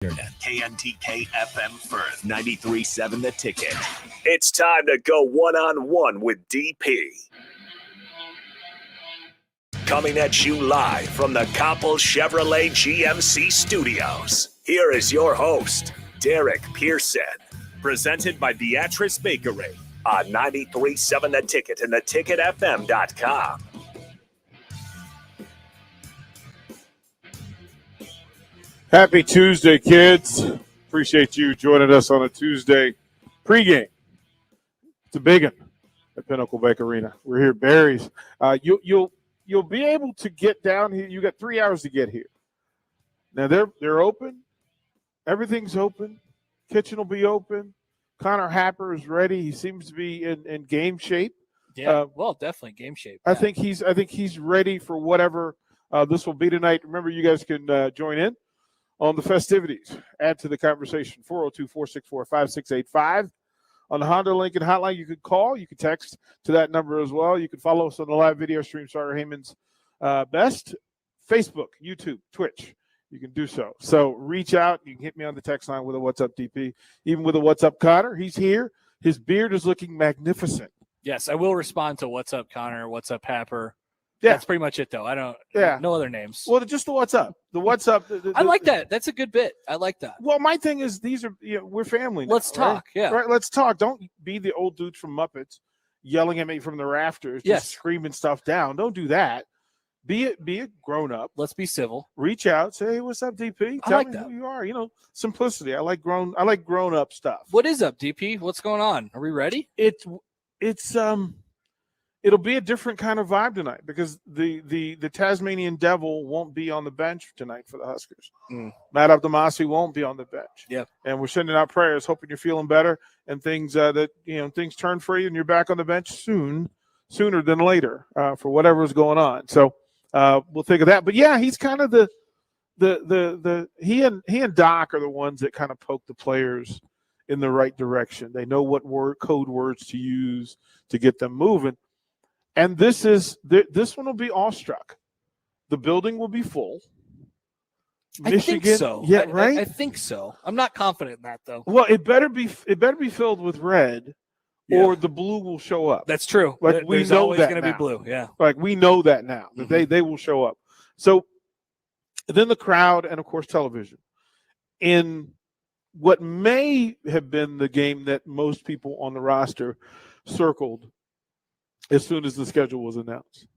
Internet. KNTK FM Firth, 93.7 The Ticket. It's time to go one-on-one with DP. Coming at you live from the Coppel Chevrolet GMC studios. Here is your host, Derek Pearson. Presented by Beatrice Bakery on 93.7 The Ticket and theticketfm.com. Happy Tuesday, kids. Appreciate you joining us on a Tuesday pregame. It's a big one at Pinnacle Bank Arena. We're here, Barry's. You'll be able to get down here. You got 3 hours to get here. Now they're open. Everything's open. Kitchen will be open. Connor Happer is ready. He seems to be in game shape. Yeah, well, definitely game shape. I think he's ready for whatever this will be tonight. Remember, you guys can join in on the festivities. Add to the conversation, 402-464-5685. On the Honda Lincoln hotline, you could call. You can text to that number as well. You can follow us on the live video stream, Sarter Heyman's Best, Facebook, YouTube, Twitch. You can do so. So reach out. You can hit me on the text line with a What's Up DP, even with a What's Up Connor. He's here. His beard is looking magnificent. Yes, I will respond to What's Up Connor, What's Up Happer. Yeah. That's pretty much it, though. I don't. Yeah. No other names. Well, just the What's Up. The What's Up. I like that. That's a good bit. I like that. Well, my thing is these are we're family now. Let's talk. Right? Yeah. Right. Let's talk. Don't be the old dudes from Muppets yelling at me from the rafters, just screaming stuff down. Don't do that. Be a grown up. Let's be civil. Reach out. Say, hey, what's up, DP? I Tell like me that. who you are. Simplicity. I like grown up stuff. What is up, DP? What's going on? Are we ready? It'll be a different kind of vibe tonight because the Tasmanian Devil won't be on the bench tonight for the Huskers. Matt Abdelmassi won't be on the bench. Yeah. And we're sending out prayers, hoping you're feeling better and things things turn for you and you're back on the bench sooner than later for whatever's going on. So we'll think of that. But yeah, he's kind of he and Doc are the ones that kind of poke the players in the right direction. They know what code words to use to get them moving. And this one will be awestruck. The building will be full. Michigan, I think so. Yeah, right. I think so. I'm not confident in that though. Well, it better be filled with red, or the blue will show up. That's true. Like we There's know always that going to now. be blue. Yeah. Like we know that now that they will show up. So then the crowd and of course television. In what may have been the game that most people on the roster circled as soon as the schedule was announced,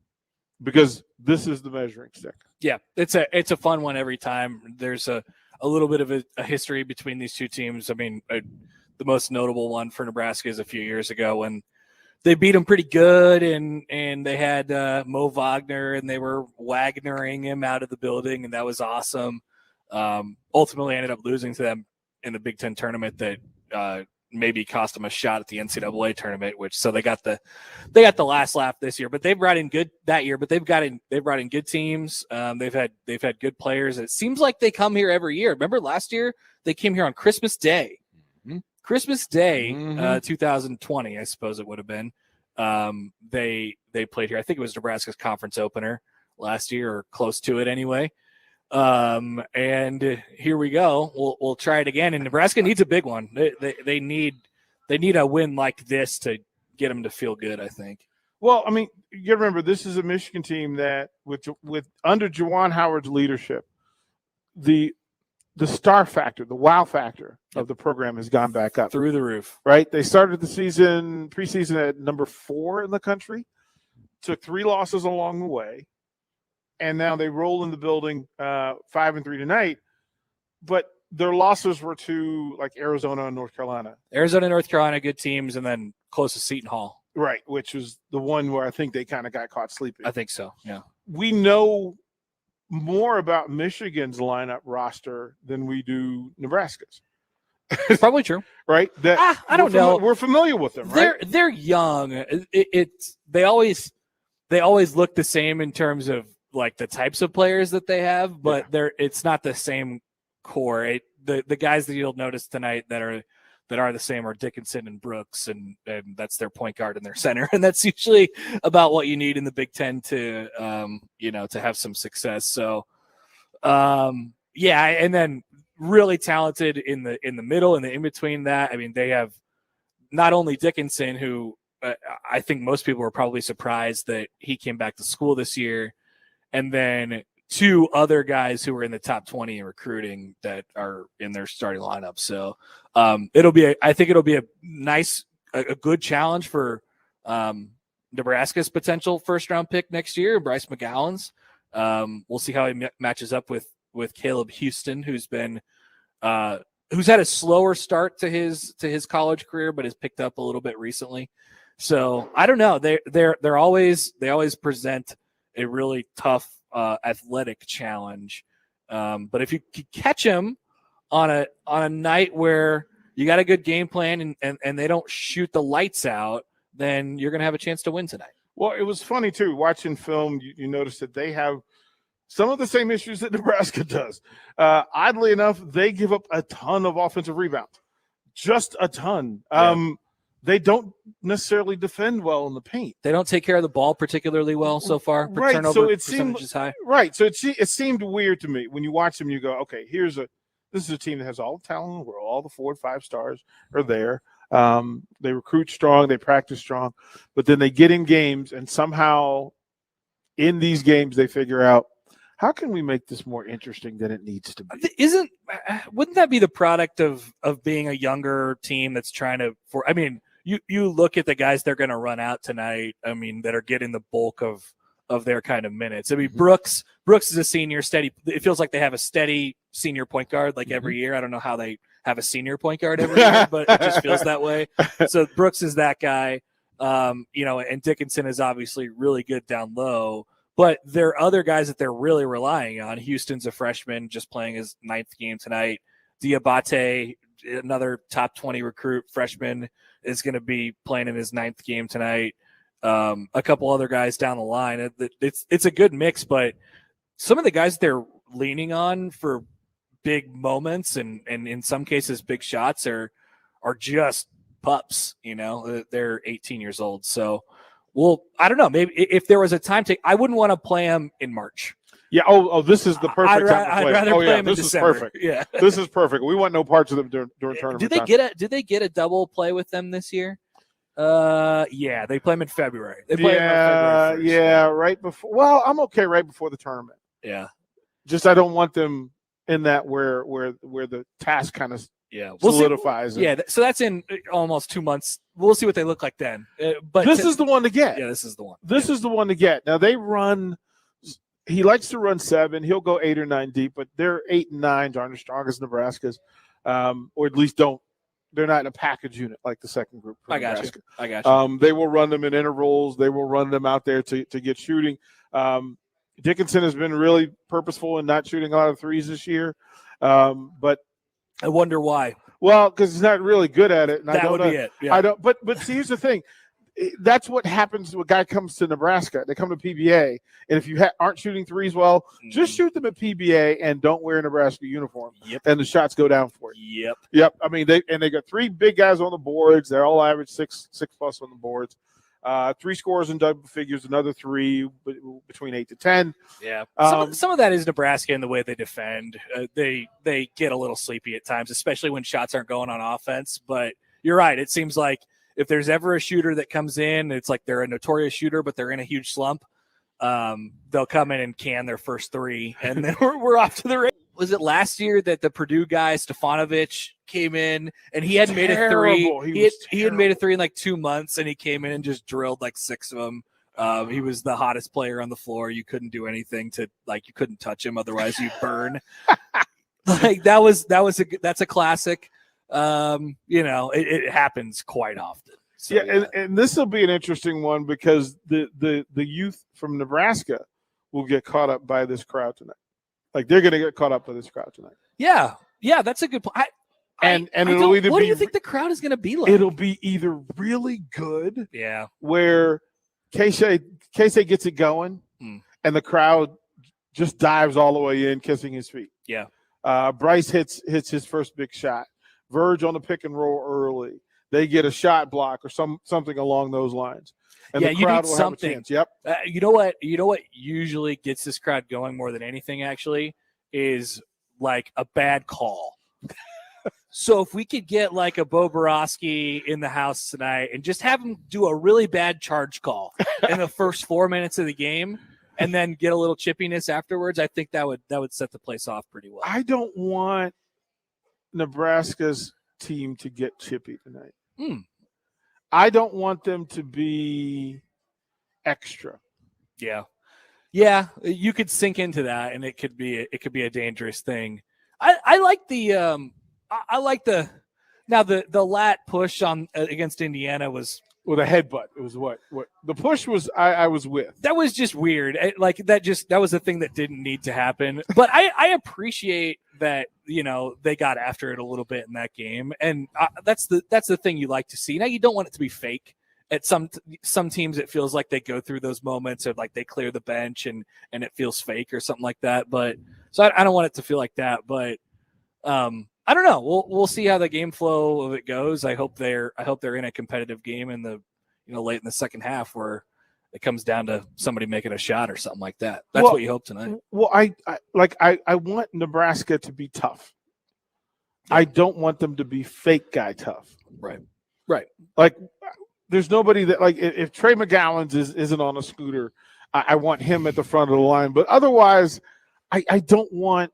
because this is the measuring stick. Yeah, it's a fun one every time. There's a little bit of a history between these two teams. I mean, the most notable one for Nebraska is a few years ago when they beat them pretty good, and they had Mo Wagner, and they were Wagnering him out of the building, and that was awesome. Ultimately ended up losing to them in the Big Ten tournament that maybe cost them a shot at the NCAA tournament, so they got the last laugh this year. But they've brought in good that year. But they've brought in good teams. They've had good players. It seems like they come here every year. Remember last year they came here on Christmas Day. Christmas Day, 2020, I suppose it would have been. They played here. I think it was Nebraska's conference opener last year, or close to it anyway. And here we go. We'll try it again. And Nebraska needs a big one. They need a win like this to get them to feel good, I think. Well, I mean, you remember this is a Michigan team that with under Juwan Howard's leadership, the star factor, the wow factor of the program has gone back up through the roof. Right? They started the preseason at number 4 in the country, took 3 losses along the way. And now they roll in the building 5-3 tonight, but their losses were to like Arizona and North Carolina. Arizona, North Carolina, good teams, and then close to Seton Hall. Right, which was the one where I think they kind of got caught sleeping. I think so, yeah. We know more about Michigan's lineup roster than we do Nebraska's. Probably true. Right? I don't know. We're familiar with them, right? They're young. They always look the same in terms of like the types of players that they have, but it's not the same core. The guys that you'll notice tonight that are the same are Dickinson and Brooks, and that's their point guard and their center, and that's usually about what you need in the Big Ten to to have some success. So and then really talented in the middle and the in between that. I mean, they have not only Dickinson, who I think most people were probably surprised that he came back to school this year, and then 2 other guys who were in the top 20 in recruiting that are in their starting lineup. So I think it'll be a nice, a good challenge for Nebraska's potential first round pick next year, Bryce McGowan's. We'll see how he matches up with Caleb Houston, who's had a slower start to his college career, but has picked up a little bit recently. So I don't know. They always present a really tough athletic challenge. But if you could catch him on a night where you got a good game plan and they don't shoot the lights out, then you're going to have a chance to win tonight. Well, it was funny too. Watching film, you notice that they have some of the same issues that Nebraska does. Oddly enough, they give up a ton of offensive rebounds, just a ton. Yeah. They don't necessarily defend well in the paint. They don't take care of the ball particularly well so far. Right, Turnover so it percentage seemed is high. Right, so it seemed weird to me when you watch them. You go, okay, this is a team that has all the talent in the world. All the 4 and 5 stars are there. They recruit strong, they practice strong, but then they get in games, and somehow in these games they figure out, how can we make this more interesting than it needs to be? Wouldn't that be the product of being a younger team that's trying to? You look at the guys they're going to run out tonight. I mean, that are getting the bulk of their kind of minutes. I mean, Brooks is a senior, steady. It feels like they have a steady senior point guard like every year. I don't know how they have a senior point guard every year, but it just feels that way. So Brooks is that guy, and Dickinson is obviously really good down low. But there are other guys that they're really relying on. Houston's a freshman, just playing his 9th game tonight. Diabate, another top 20 recruit freshman, is going to be playing in his 9th game tonight. A couple other guys down the line. It's a good mix, but some of the guys they're leaning on for big moments and in some cases big shots are just pups. They're 18 years old. So, well, I don't know. Maybe if there was a time I wouldn't want to play them in March. Yeah. Oh, this is the perfect time to play. I'd rather play them in this December. is perfect. Yeah. This is perfect. We want no parts of them during tournament. Did they get a double play with them this year? Yeah, they play them in February. They play them on February 1st. Right before. Well, I'm okay right before the tournament. Yeah. Just I don't want them in that where the task kind of solidifies. So that's in almost 2 months. We'll see what they look like then. But this is the one to get. Yeah, this is the one. This is the one to get. Now they run. He likes to run 7. He'll go 8 or 9 deep, but their 8 and 9s aren't as strong as Nebraska's, or at least don't. They're not in a package unit like the second group. I got you. They will run them in intervals. They will run them out there to get shooting. Dickinson has been really purposeful in not shooting a lot of threes this year, but I wonder why. Well, because he's not really good at it. And that would be it. Yeah. I don't. But see, here's the thing. That's what happens when a guy comes to Nebraska. They come to PBA, and if you aren't shooting threes well, just shoot them at PBA and don't wear a Nebraska uniform. Yep. And the shots go down for you. Yep. I mean, they got 3 big guys on the boards. They're all average 6+ on the boards. 3 scores in double figures, another 3 between 8 to 10. Yeah. Some of that is Nebraska in the way they defend. They get a little sleepy at times, especially when shots aren't going on offense. But you're right. It seems like if there's ever a shooter that comes in, it's like they're a notorious shooter, but they're in a huge slump. They'll come in and can their first 3, and then we're off to the race. Was it last year that the Purdue guy Stefanovic came in and he hadn't made a 3? He had made a 3 in like 2 months, and he came in and just drilled like 6 of them. He was the hottest player on the floor. You couldn't do anything you couldn't touch him, otherwise you'd burn. That's a classic. It happens quite often. So, and this will be an interesting one because the youth from Nebraska will get caught up by this crowd tonight. Like they're going to get caught up by this crowd tonight. Yeah, that's a good point. What do you think the crowd is going to be like? It'll be either really good, where Casey gets it going, and the crowd just dives all the way in, kissing his feet. Yeah. Bryce hits his first big shot. Verge on the pick and roll early. They get a shot block or something along those lines. And the crowd will have a chance. Yep. You know what usually gets this crowd going more than anything actually is like a bad call. So if we could get like a Bo Borowski in the house tonight and just have him do a really bad charge call in the first 4 minutes of the game and then get a little chippiness afterwards, I think that would set the place off pretty well. I don't want Nebraska's team to get chippy tonight. I don't want them to be extra. Yeah. Yeah, you could sink into that and it could be a dangerous thing. I like the the lat push on against Indiana was with a headbutt. It was what the push was. I was with. That was just weird. That was a thing that didn't need to happen. But I appreciate that, they got after it a little bit in that game, and that's the thing you like to see. Now you don't want it to be fake. At some teams, it feels like they go through those moments of like they clear the bench and it feels fake or something like that. But so I don't want it to feel like that. But I don't know. We'll see how the game flow of it goes. I hope they're in a competitive game in the late in the second half where it comes down to somebody making a shot or something like that. That's what you hope tonight. Well, I want Nebraska to be tough. Yeah. I don't want them to be fake guy tough. Right. Like there's nobody that like if Trey McGowan isn't on a scooter, I want him at the front of the line. But otherwise, I don't want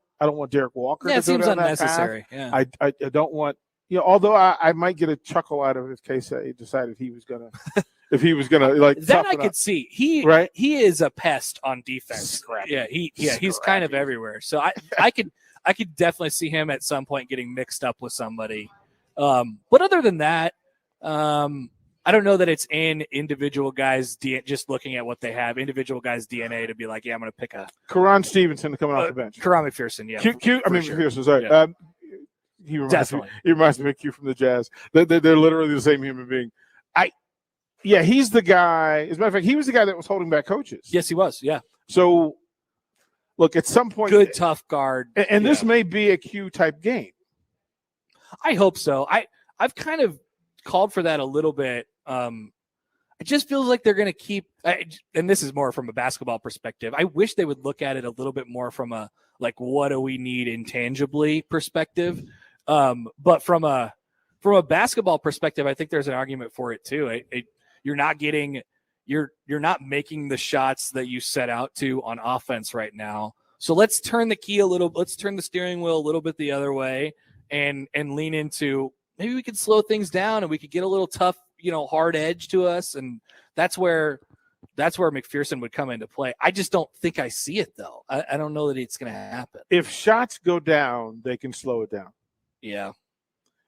Derek Walker. Yeah, to it seems go down unnecessary. That path. Yeah, I don't want although I might get a chuckle out of if Casey decided he was gonna like that I could see. He is a pest on defense. Scrappy. He's kind of everywhere. So I could definitely see him at some point getting mixed up with somebody. But other than that, I don't know that it's in individual guys' just looking at what they have, individual guys' DNA to be like, yeah, I'm going to pick a Karan Stevenson coming off the bench. Karan McPherson, yeah. McPherson, sorry. Yeah. He reminds me of Q from the Jazz. They're literally the same human being. He's the guy. As a matter of fact, he was the guy that was holding back coaches. Yes, he was. Yeah. So, look, at some point, good tough guard, and this may be a Q type game. I hope so. I've kind of called for that a little bit. It just feels like they're going to keep, and this is more from a basketball perspective. I wish they would look at it a little bit more from a like, what do we need intangibly perspective. But from a basketball perspective, I think there's an argument for it too. You're not making the shots that you set out to on offense right now. So let's turn the steering wheel a little bit the other way and lean into maybe we could slow things down and we could get a little tough, hard edge to us. And that's where McPherson would come into play. I just don't think I see it though. I don't know that it's going to happen. If shots go down, they can slow it down. Yeah.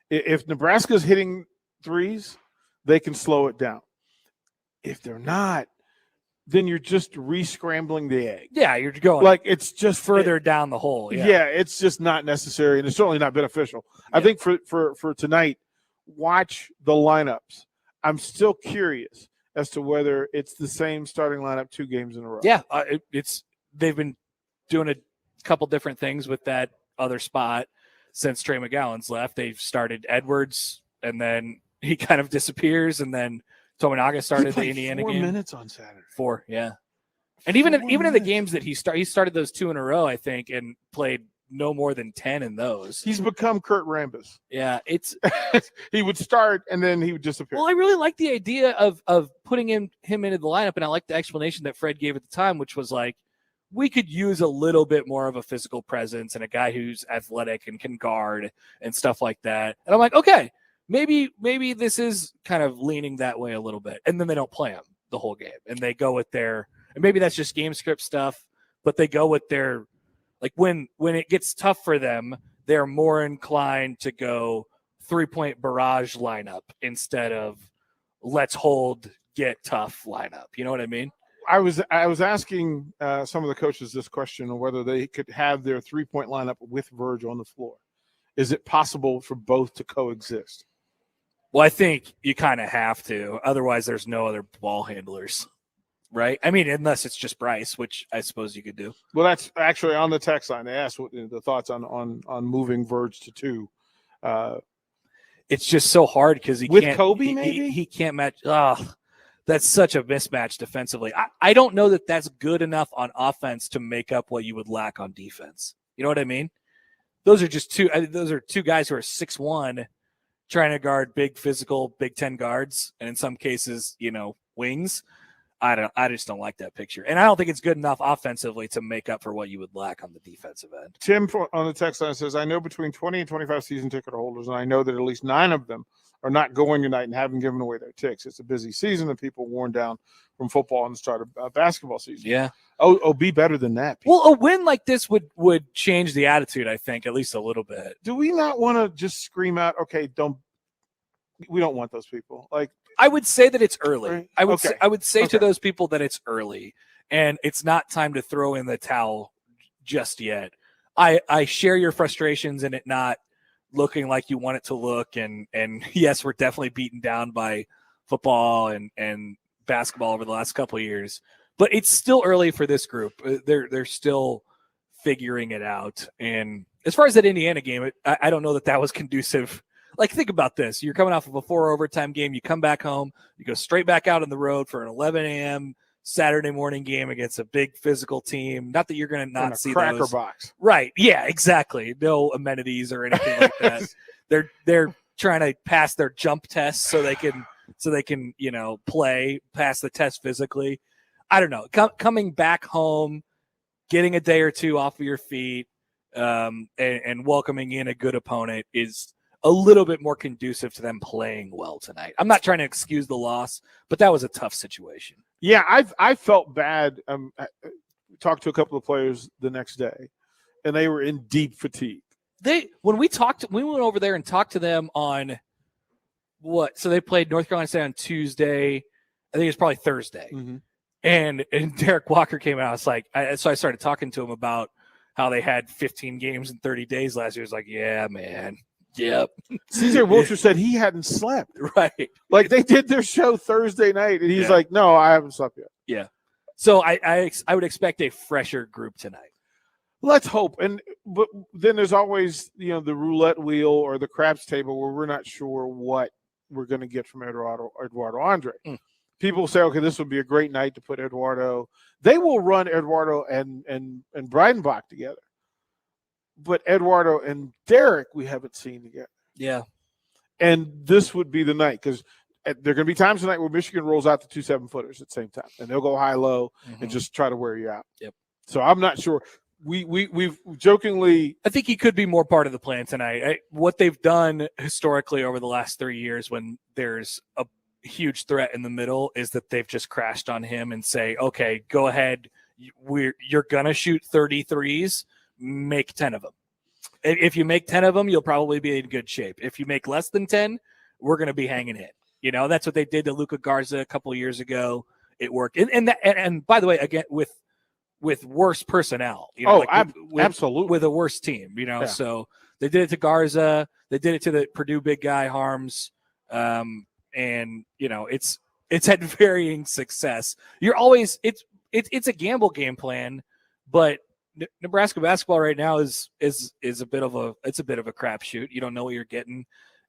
If Nebraska's hitting threes, they can slow it down. If they're not, then you're just re-scrambling the egg. Yeah, you're going like it's just further down the hole. Yeah, it's just not necessary, and it's certainly not beneficial. Yeah. I think for tonight, watch the lineups. I'm still curious as to whether it's the same starting lineup 2 games in a row. Yeah, they've been doing a couple different things with that other spot since Trey McGowan's left. They've started Edwards, and then he kind of disappears, and then Tominaga started the Indiana game. 4 minutes on Saturday. 4, yeah. And even in the games that he started those 2 in a row, I think, and played no more than 10 in those. He's become Kurt Rambis. Yeah, it's he would start and then he would disappear. Well, I really like the idea of putting him into the lineup, and I like the explanation that Fred gave at the time, which was like, we could use a little bit more of a physical presence and a guy who's athletic and can guard and stuff like that. And I'm like, okay, maybe this is kind of leaning that way a little bit. And then they don't play him the whole game, and they go with and maybe that's just game script stuff, but they go with like when it gets tough for them, they're more inclined to go 3-point barrage lineup instead of let's hold, get tough lineup. You know what I mean? I was asking some of the coaches this question on whether they could have their 3-point lineup with Verge on the floor. Is it possible for both to coexist? Well, I think you kind of have to. Otherwise, there's no other ball handlers, right? I mean, unless it's just Bryce, which I suppose you could do. Well, that's actually on the text line. They asked what the thoughts on moving Verge to 2. It's just so hard because with Kobe, maybe he can't match. That's such a mismatch defensively. I don't know that that's good enough on offense to make up what you would lack on defense. You know what I mean? those are just two. Those are two guys who are 6'1", trying to guard big physical Big Ten guards, and in some cases, wings. I just don't like that picture, and I don't think it's good enough offensively to make up for what you would lack on the defensive end. Tim on the text line says, I know between 20 and 25 season ticket holders, and I know that at least 9 of them are not going tonight and haven't given away their tickets. It's a busy season and people worn down from football and the start of basketball season. Yeah. Oh, be better than that. People. Well, a win like this would change the attitude, I think, at least a little bit. Do we not want to just scream out, okay, we don't want those people? Like, I would say that it's early. Right? I would Okay. say to those people that it's early and it's not time to throw in the towel just yet. I share your frustrations in it not looking like you want it to look, and yes, we're definitely beaten down by football and basketball over the last couple of years, but it's still early for this group. They're still figuring it out. And as far as that Indiana game, I don't know that was conducive. Like, think about this. You're coming off of a 4 overtime game. You come back home. You go straight back out on the road for an 11 a.m. Saturday morning game against a big physical team. Not that you're going to not see cracker those. box. Right. Yeah, exactly. No amenities or anything like that. They're trying to pass their jump tests so they can pass the test physically. I don't know. Coming back home, getting a day or two off of your feet, and welcoming in a good opponent is a little bit more conducive to them playing well tonight. I'm not trying to excuse the loss, but that was a tough situation. Yeah, I felt bad. I talked to a couple of players the next day, and they were in deep fatigue. We went over there and talked to them on what? So they played North Carolina State on Tuesday. I think it was probably Thursday. Mm-hmm. And Derek Walker came out. It's like, so I started talking to him about how they had 15 games in 30 days last year. It's like, yeah, man. Yep. CJ Wilcher said he hadn't slept. Right. Like, they did their show Thursday night, and he's Yeah. like, no, I haven't slept yet. Yeah. So I would expect a fresher group tonight. Let's hope. But then there's always, the roulette wheel or the craps table where we're not sure what we're going to get from Eduardo Andre. People say, okay, this would be a great night to put Eduardo. They will run Eduardo and Breidenbach together. But Eduardo and Derek, we haven't seen together. Yeah. And this would be the night, because there are going to be times tonight where Michigan rolls out the 2 7-footers at the same time, and they'll go high-low and just try to wear you out. Yep. So I'm not sure. We've jokingly. I think he could be more part of the plan tonight. What they've done historically over the last 3 years when there's a huge threat in the middle is that they've just crashed on him and say, okay, go ahead. You're going to shoot 33s. Make 10 of them. If you make 10 of them, you'll probably be in good shape. If you make less than 10, we're going to be hanging it. That's what they did to Luka Garza a couple of years ago. It worked. And by the way, again, with worse personnel, absolutely, with a worse team, Yeah. So they did it to Garza. They did it to the Purdue big guy Harms. And it's had varying success. You're always, it's a gamble game plan, but Nebraska basketball right now is a bit of a crapshoot. You don't know what you're getting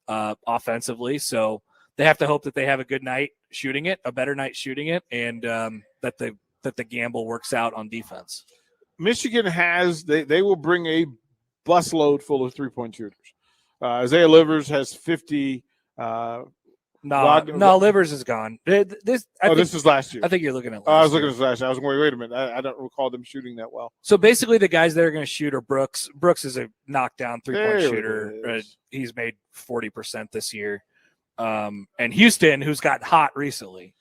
offensively, so they have to hope that they have a good night shooting it, a better night shooting it, and that the gamble works out on defense. Michigan they will bring a busload full of 3-point shooters. Isaiah Livers has 50. No, Livers is gone. This is last year. I think you're looking at. I was looking at last year. I was going, wait a minute. I don't recall them shooting that well. So basically, the guys that are going to shoot are Brooks. Brooks is a knockdown 3-point shooter. He's made 40% this year. And Houston, who's got hot recently.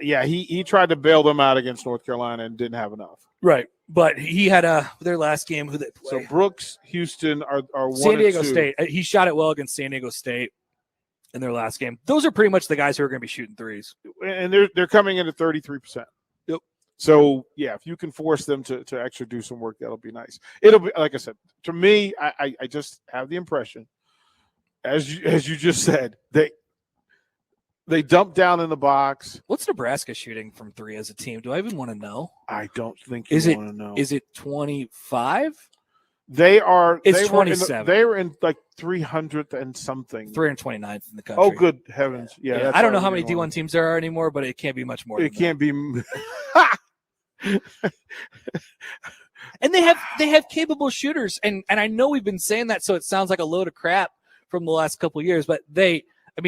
He tried to bail them out against North Carolina and didn't have enough. Right, but he had their last game. Who they play? So Brooks, Houston are one San Diego and 2. State. He shot it well against San Diego State in their last game. Those are pretty much the guys who are going to be shooting threes, and they're coming in at 33%. Yep. So if you can force them to actually do some work, that'll be nice. It'll be, like I said, to me, I just have the impression, as you just said, they dump down in the box. What's Nebraska shooting from 3 as a team? Do I even want to know? I don't think want to know. Is it 25? They are. It's 27. They were in like 300th and something. 329th in the country. Oh, good heavens! Yeah, that's I don't know how already many one. D1 teams there are anymore, but it can't be much more. It can't be. And they have capable shooters, and I know we've been saying that, so it sounds like a load of crap from the last couple of years. But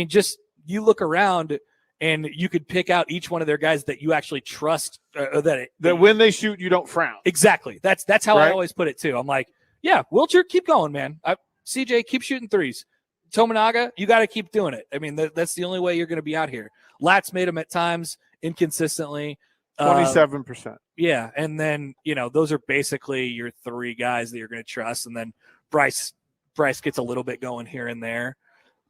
just you look around, and you could pick out each one of their guys that you actually trust. That when they shoot, you don't frown. Exactly. That's how Right? I always put it too. I'm like, yeah, Wilcher, keep going, man. CJ, keep shooting threes. Tominaga, you got to keep doing it. I mean, that's the only way you're going to be out here. Lat's made them at times inconsistently. 27%. Yeah, and then those are basically your three guys that you're going to trust, and then Bryce gets a little bit going here and there,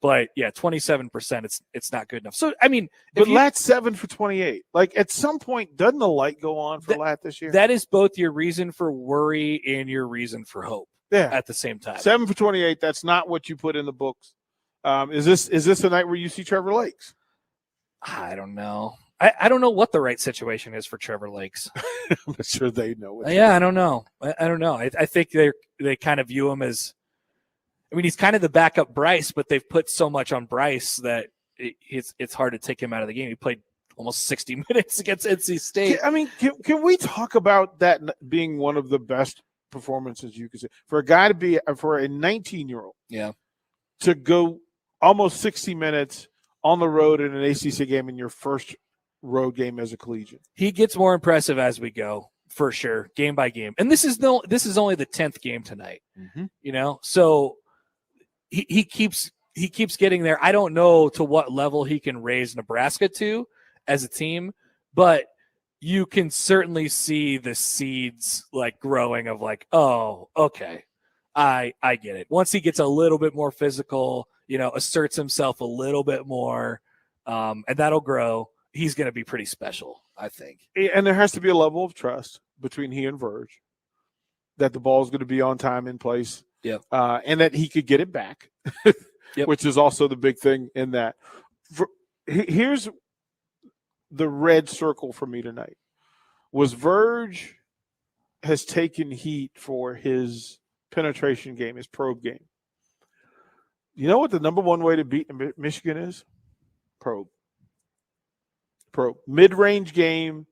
but yeah, 27%. It's not good enough. So I mean, but Lat's 7 for 28. Like at some point, doesn't the light go on for Lat this year? That is both your reason for worry and your reason for hope. Yeah, at the same time. 7 for 28. That's not what you put in the books. Is this a night where you see Trevor Lakes? I don't know. I don't know what the right situation is for Trevor Lakes. I'm not sure they know. I don't know. I don't know. I think they kind of view him as. I mean, he's kind of the backup Bryce, but they've put so much on Bryce that it's hard to take him out of the game. He played almost 60 minutes against NC State. I mean, can we talk about that being one of the best performances you could see for a guy to be for a 19-year-old? Yeah, to go almost 60 minutes on the road in an ACC game in your first road game as a collegiate. He gets more impressive as we go, for sure, game by game. And this is only the 10th game tonight. Mm-hmm. So he keeps getting there. I don't know to what level he can raise Nebraska to as a team, but you can certainly see the seeds like growing of like, oh, okay, I get it. Once he gets a little bit more physical, asserts himself a little bit more, and that'll grow. He's going to be pretty special, I think. And there has to be a level of trust between he and Verge that the ball is going to be on time in place. Yeah. And that he could get it back, yep. Which is also the big thing in that. Here's the red circle for me tonight was Verge has taken heat for his penetration game, his probe game. You know what the number one way to beat Michigan is? Probe. Mid-range game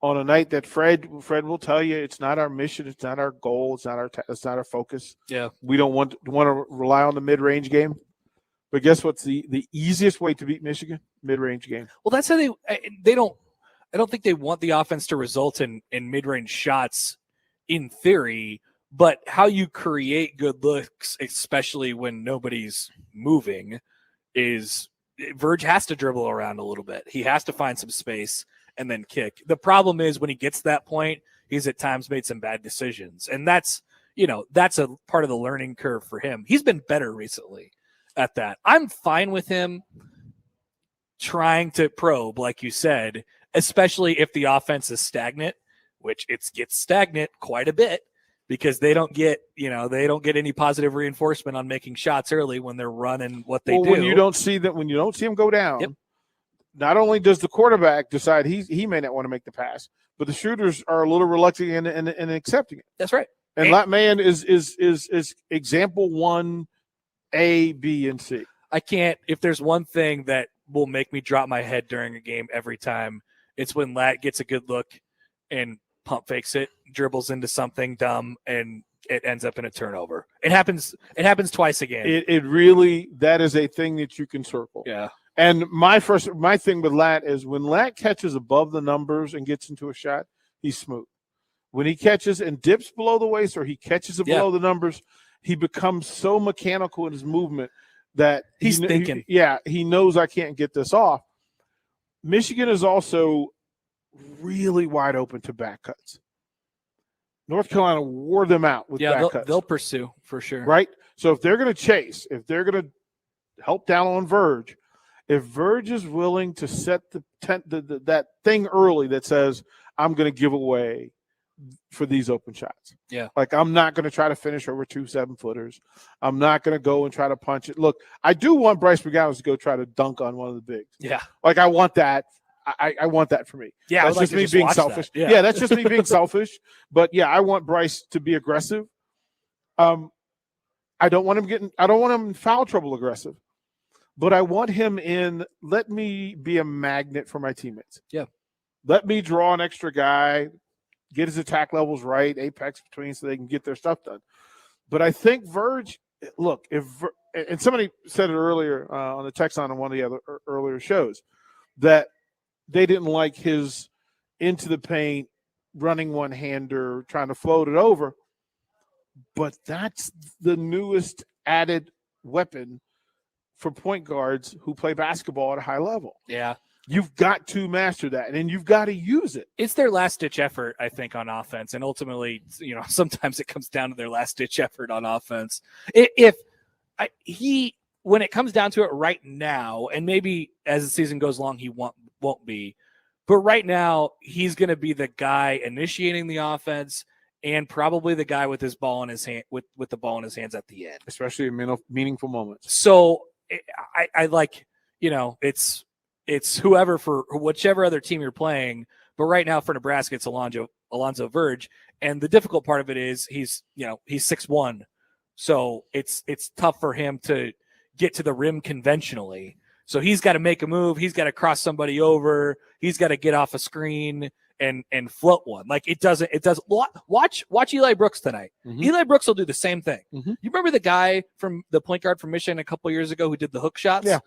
on a night that Fred will tell you it's not our mission, it's not our goal, it's not our focus. Yeah. We don't want to rely on the mid-range game. But guess what's the easiest way to beat Michigan? Mid-range game. Well, that's how they don't I don't think they want the offense to result in mid-range shots in theory, but how you create good looks, especially when nobody's moving, is Verge has to dribble around a little bit. He has to find some space and then kick. The problem is when he gets to that point, he's at times made some bad decisions. And that's a part of the learning curve for him. He's been better recently at that. I'm fine with him trying to probe, like you said, especially if the offense is stagnant, which it gets stagnant quite a bit because they don't get any positive reinforcement on making shots early when they're running what they do. When you don't see him go down, yep. Not only does the quarterback decide he may not want to make the pass, but the shooters are a little reluctant in accepting it. That's right. And Latman is example 1, A, B, and C. I can't. If there's one thing that will make me drop my head during a game every time, it's when Lat gets a good look and pump fakes it, dribbles into something dumb, and it ends up in a turnover. It happens twice a game. It really, that is a thing that you can circle. Yeah. And my thing with Lat is when Lat catches above the numbers and gets into a shot, he's smooth. When he catches and dips below the waist or he catches it below the numbers, he becomes so mechanical in his movement that he's thinking. He knows I can't get this off. Michigan is also really wide open to back cuts. North Carolina wore them out with back cuts. They'll pursue for sure. Right? So if they're going to chase, if they're going to help down on Verge, if Verge is willing to set that thing early that says, I'm going to give away for these open shots. Yeah. Like I'm not going to try to finish over 2 7-footers. I'm not going to go and try to punch it. Look, I do want Bryce McGowan to go try to dunk on one of the bigs. Yeah. Like I want that. I want that for me. Yeah. That's just me being selfish. Yeah, that's just me being selfish. But yeah, I want Bryce to be aggressive. I don't want him in foul trouble aggressive. But I want him in, let me be a magnet for my teammates. Yeah. Let me draw an extra guy, get his attack levels right, apex between, so they can get their stuff done. But I think Verge, look, and somebody said it earlier on the text on one of the other earlier shows, that they didn't like his into the paint, running one-hander, trying to float it over. But that's the newest added weapon for point guards who play basketball at a high level. Yeah. You've got to master that, and you've got to use it. It's their last-ditch effort, I think, on offense. And ultimately, sometimes it comes down to their last-ditch effort on offense. When it comes down to it right now, and maybe as the season goes along, he won't be, but right now, he's going to be the guy initiating the offense and probably the guy with his ball in his hand, with the ball in his hands at the end, especially in meaningful moments. So I like, it's whoever for whichever other team you're playing. But right now for Nebraska, it's Alonzo Verge. And the difficult part of it is he's 6'1". So it's tough for him to get to the rim conventionally. So he's got to make a move. He's got to cross somebody over. He's got to get off a screen and float one. Like it does. Watch Eli Brooks tonight. Mm-hmm. Eli Brooks will do the same thing. Mm-hmm. You remember the guy from the point guard from Michigan a couple years ago who did the hook shots? Yeah.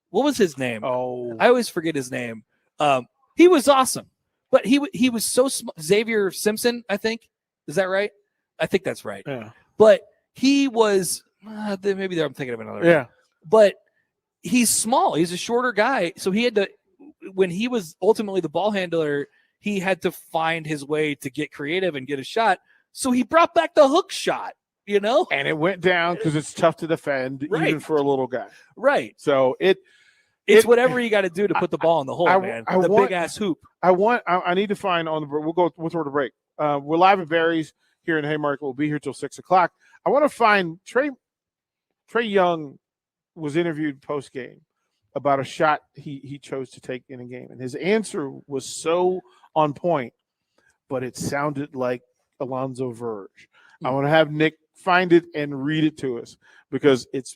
What was his name? Oh, I always forget his name. He was awesome, but he was so smart. Xavier Simpson, I think. Is that right? I think that's right. Yeah. But he was maybe I'm thinking of another. Yeah. One. But he's small. He's a shorter guy, so he had to. When he was ultimately the ball handler, he had to find his way to get creative and get a shot. So he brought back the hook shot. And it went down because it's tough to defend, right, even for a little guy. Right. So it's whatever you got to do to put the ball in the hole, man. The big ass hoop. I need to find on the. We'll go toward the break. We're live at Barry's here in Haymarket. We'll be here till 6:00. I want to find Trey Young was interviewed post game about a shot he chose to take in a game, and his answer was so on point, but it sounded like Alonzo Verge. I want to have Nick find it and read it to us because it's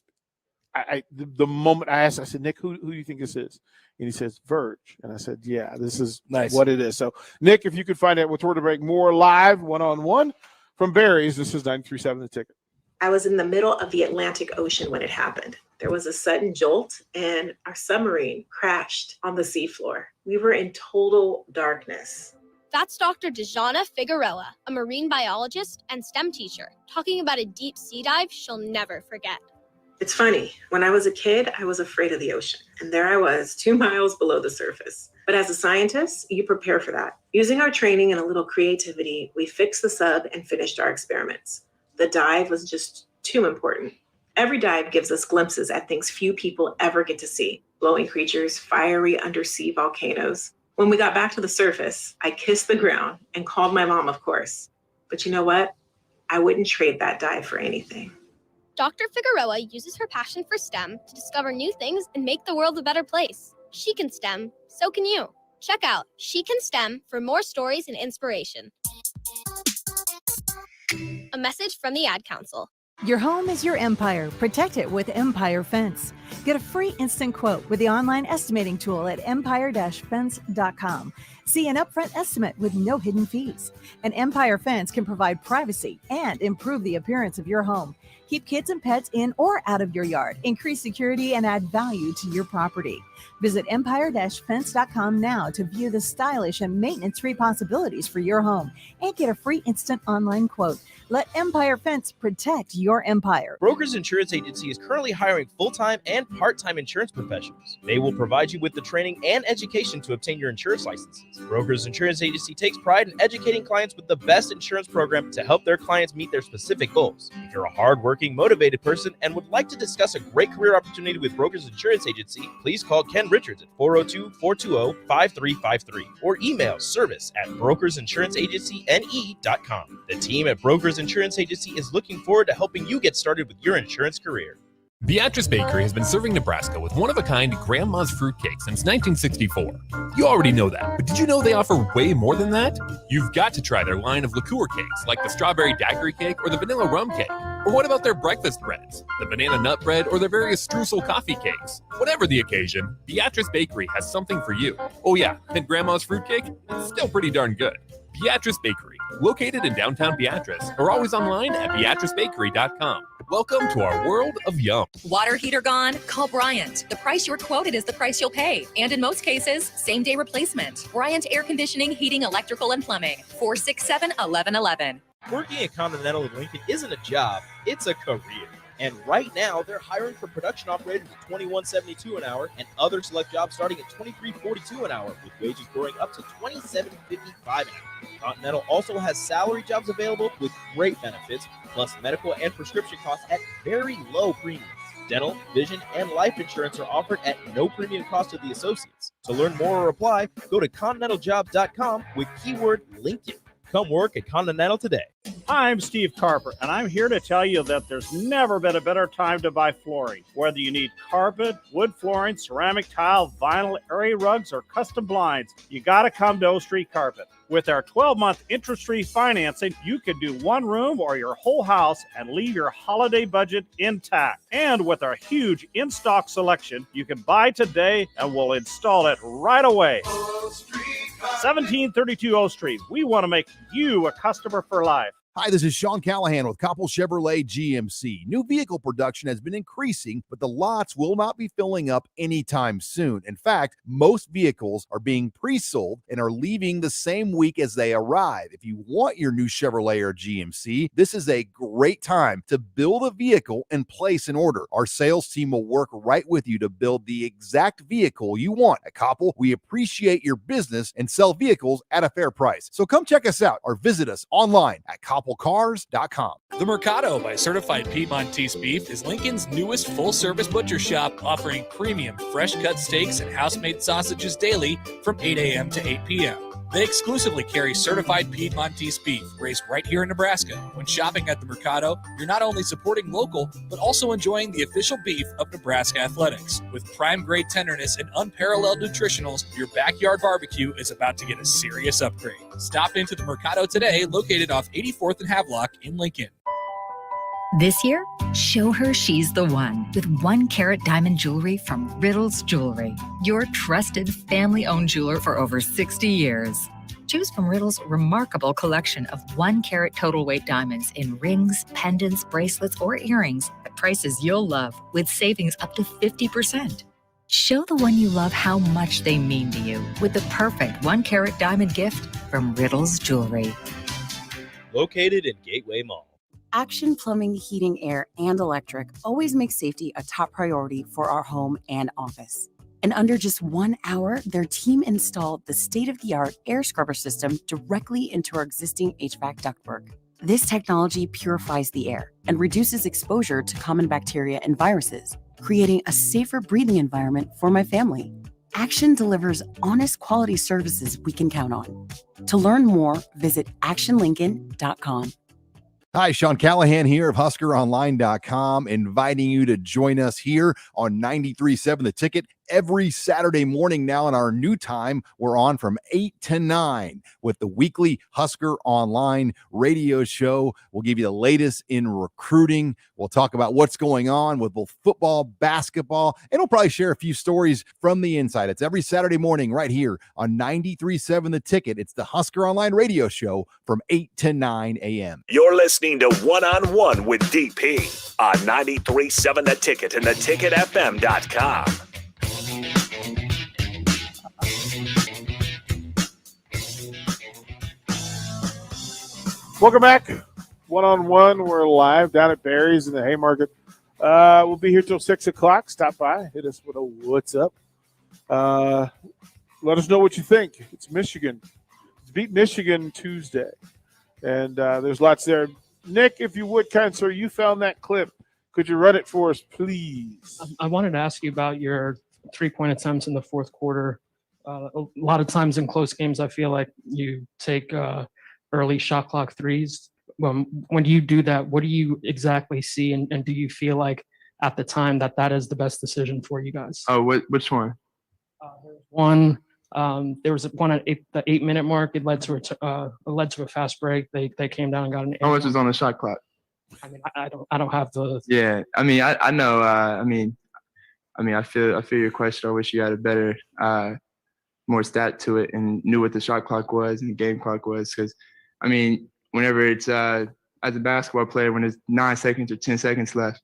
the moment I asked, I said, Nick, who do you think this is? And he says, Verge. And I said, yeah, this is nice. What it is. So, Nick, if you could find out with Toward the Break more live one-on-one from Barry's, this is 93.7 The Ticket. I was in the middle of the Atlantic Ocean when it happened. There was a sudden jolt and our submarine crashed on the seafloor. We were in total darkness. That's Dr. Dejana Figueroa, a marine biologist and STEM teacher, talking about a deep sea dive she'll never forget. It's funny. When I was a kid, I was afraid of the ocean. And there I was, 2 miles below the surface. But as a scientist, you prepare for that. Using our training and a little creativity, we fixed the sub and finished our experiments. The dive was just too important. Every dive gives us glimpses at things few people ever get to see. Glowing creatures, fiery undersea volcanoes. When we got back to the surface, I kissed the ground and called my mom, of course. But you know what? I wouldn't trade that dive for anything. Dr. Figueroa uses her passion for STEM to discover new things and make the world a better place. She can STEM, so can you. Check out She Can STEM for more stories and inspiration. A message from the Ad Council. Your home is your empire. Protect it with Empire Fence. Get a free instant quote with the online estimating tool at empire-fence.com. See an upfront estimate with no hidden fees. An Empire Fence can provide privacy and improve the appearance of your home. Keep kids and pets in or out of your yard. Increase security and add value to your property. Visit empire-fence.com now to view the stylish and maintenance-free possibilities for your home and get a free instant online quote. Let Empire Fence protect your empire. Brokers Insurance Agency is currently hiring full-time and part-time insurance professionals. They will provide you with the training and education to obtain your insurance licenses. Brokers Insurance Agency takes pride in educating clients with the best insurance program to help their clients meet their specific goals. If you're a hardworking, motivated person and would like to discuss a great career opportunity with Brokers Insurance Agency, please call Ken Richards at 402-420-5353 or email service@brokersinsuranceagencyne.com. The team at Brokers Insurance Agency is looking forward to helping you get started with your insurance career. Beatrice Bakery has been serving Nebraska with one-of-a-kind Grandma's Fruitcake since 1964. You already know that, but did you know they offer way more than that? You've got to try their line of liqueur cakes, like the strawberry daiquiri cake or the vanilla rum cake. Or what about their breakfast breads, the banana nut bread, or their various streusel coffee cakes? Whatever the occasion, Beatrice Bakery has something for you. Oh yeah, and Grandma's Fruitcake? It's still pretty darn good. Beatrice Bakery, located in downtown Beatrice, or always online at beatricebakery.com. Welcome to our world of yum. Water heater gone? Call Bryant. The price you're quoted is the price you'll pay. And in most cases, same-day replacement. Bryant Air Conditioning, Heating, Electrical, and Plumbing. 467-1111. Working at Continental in Lincoln isn't a job, it's a career. And right now, they're hiring for production operators at $21.72 an hour and other select jobs starting at $23.42 an hour, with wages growing up to $27.55 an hour. Continental also has salary jobs available with great benefits, plus medical and prescription costs at very low premiums. Dental, vision, and life insurance are offered at no premium cost to the associates. To learn more or apply, go to continentaljob.com with keyword Lincoln. Come work at Continental today. I'm Steve Carper, and I'm here to tell you that there's never been a better time to buy flooring. Whether you need carpet, wood flooring, ceramic tile, vinyl, area rugs, or custom blinds, you got to come to O Street Carpet. With our 12-month interest-free financing, you can do one room or your whole house and leave your holiday budget intact. And with our huge in-stock selection, you can buy today and we'll install it right away. 1732 O Street. We want to make you a customer for life. Hi, this is Sean Callahan with Koppel Chevrolet GMC. New vehicle production has been increasing, but the lots will not be filling up anytime soon. In fact, most vehicles are being pre-sold and are leaving the same week as they arrive. If you want your new Chevrolet or GMC, this is a great time to build a vehicle and place an order. Our sales team will work right with you to build the exact vehicle you want. At Koppel, we appreciate your business and sell vehicles at a fair price. So come check us out or visit us online at KoppelCars.com. The Mercado by Certified Piedmontese Beef is Lincoln's newest full-service butcher shop, offering premium fresh-cut steaks and house-made sausages daily from 8 a.m. to 8 p.m. They exclusively carry certified Piedmontese beef raised right here in Nebraska. When shopping at the Mercado, you're not only supporting local, but also enjoying the official beef of Nebraska Athletics. With prime-grade tenderness and unparalleled nutritionals, your backyard barbecue is about to get a serious upgrade. Stop into the Mercado today, located off 84th and Havelock in Lincoln. This year, show her she's the one with 1 carat diamond jewelry from Riddles Jewelry, your trusted family-owned jeweler for over 60 years. Choose from Riddle's remarkable collection of 1 carat total weight diamonds in rings, pendants, bracelets, or earrings at prices you'll love, with savings up to 50%. Show the one you love how much they mean to you with the perfect 1 carat diamond gift from Riddles Jewelry. Located in Gateway Mall. Action Plumbing, Heating, Air, and Electric always makes safety a top priority for our home and office. In under just 1 hour, their team installed the state-of-the-art air scrubber system directly into our existing HVAC ductwork. This technology purifies the air and reduces exposure to common bacteria and viruses, creating a safer breathing environment for my family. Action delivers honest quality services we can count on. To learn more, visit actionlincoln.com. Hi, Sean Callahan here of HuskerOnline.com, inviting you to join us here on 93.7 The Ticket every Saturday morning now. In our new time, we're on from 8 to 9 with the weekly Husker Online radio show. We'll give you the latest in recruiting. We'll talk about what's going on with both football, basketball, and we'll probably share a few stories from the inside. It's every Saturday morning right here on 93.7 The Ticket. It's the Husker Online radio show from 8 to 9 a.m. You're listening to One on One with DP on 93.7 The Ticket and theticketfm.com. Welcome back. One on One. We're live down at Barry's in the Haymarket. We'll be here till 6 o'clock. Stop by. Hit us with a what's up. Let us know what you think. It's Michigan. It's beat Michigan Tuesday. And there's lots there. Nick, if you would, kind sir, you found that clip. Could you run it for us, please? I wanted to ask you about your three-point attempts in the fourth quarter. A lot of times in close games, I feel like you take early shot clock threes. When you do that, what do you exactly see? And do you feel like at the time that is the best decision for you guys? Oh, which one? One, there was one at the 8-minute mark. It led to a fast break. They came down and got an. How much was on the shot clock? I mean, I don't have the. Yeah, I mean, I know. I feel your question. I wish you had a better, more stat to it and knew what the shot clock was and the game clock was. Because, I mean, whenever it's as a basketball player, when it's 9 seconds or 10 seconds left,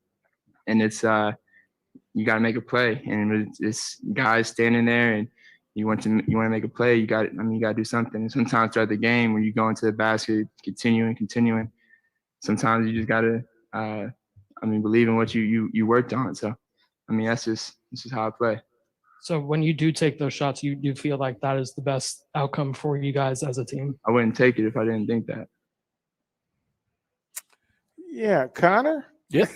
and it's you got to make a play, and it's guys standing there, and you want to make a play. You got to do something. And sometimes throughout the game, when you go into the basket, continuing. Sometimes you just gotta, believe in what you worked on. So, I mean, this is how I play. So when you do take those shots, you feel like that is the best outcome for you guys as a team? I wouldn't take it if I didn't think that. Yeah, Connor? Yeah.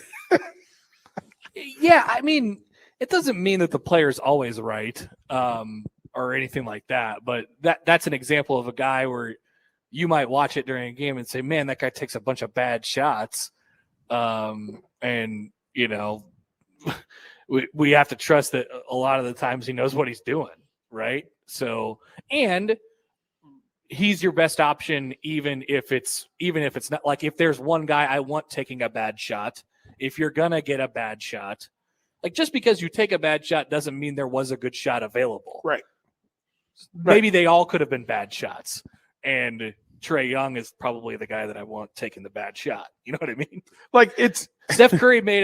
Yeah, I mean, it doesn't mean that the player's always right or anything like that, but that's an example of a guy where you might watch it during a game and say, man, that guy takes a bunch of bad shots. And, you know, we have to trust that a lot of the times he knows what he's doing, right? So, and he's your best option, even if it's not, like, if there's one guy I want taking a bad shot, if you're going to get a bad shot, like, just because you take a bad shot doesn't mean there was a good shot available. Right. Maybe they all could have been bad shots. And Trae Young is probably the guy that I want taking the bad shot. You know what I mean? Like, it's Steph Curry made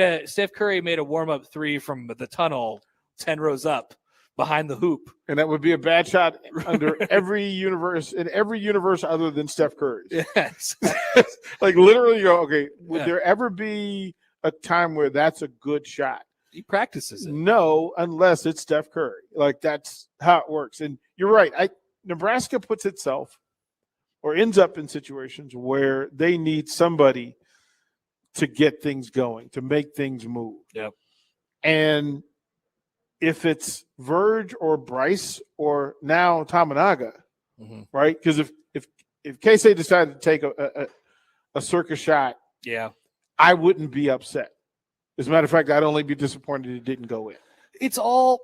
a warm-up three from the tunnel 10 rows up behind the hoop. And that would be a bad shot under every universe other than Steph Curry's. Yes. Like, literally, you go, okay, would there ever be a time where that's a good shot? He practices it. No, unless it's Steph Curry. Like, that's how it works. And you're right. Nebraska puts itself or ends up in situations where they need somebody to get things going, to make things move. Yep. And if it's Verge or Bryce or now Tamanaga, right? Because if K-State decided to take a circus shot, yeah, I wouldn't be upset. As a matter of fact, I'd only be disappointed it didn't go in. It's all